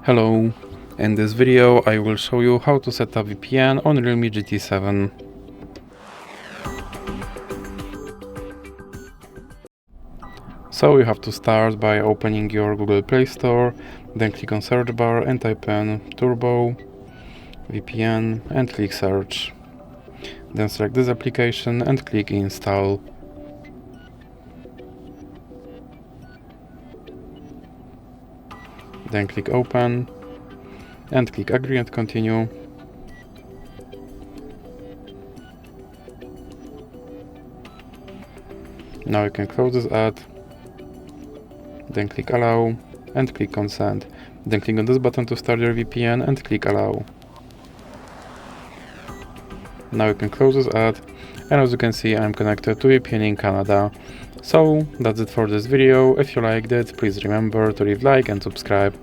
Hello, in this video I will show you how to set up VPN on REALME GT7. So you have to start by opening your Google Play Store, then click on search bar and type in Turbo VPN and click search. Then select this application and click install. Then click open and click agree and continue. Now you can close this ad, then click allow and click consent. Then click on this button to start your VPN and click allow. Now you can close this ad, and as you can see I'm connected to VPN in Canada. So that's it for this video. If you liked it, please remember to leave like and subscribe.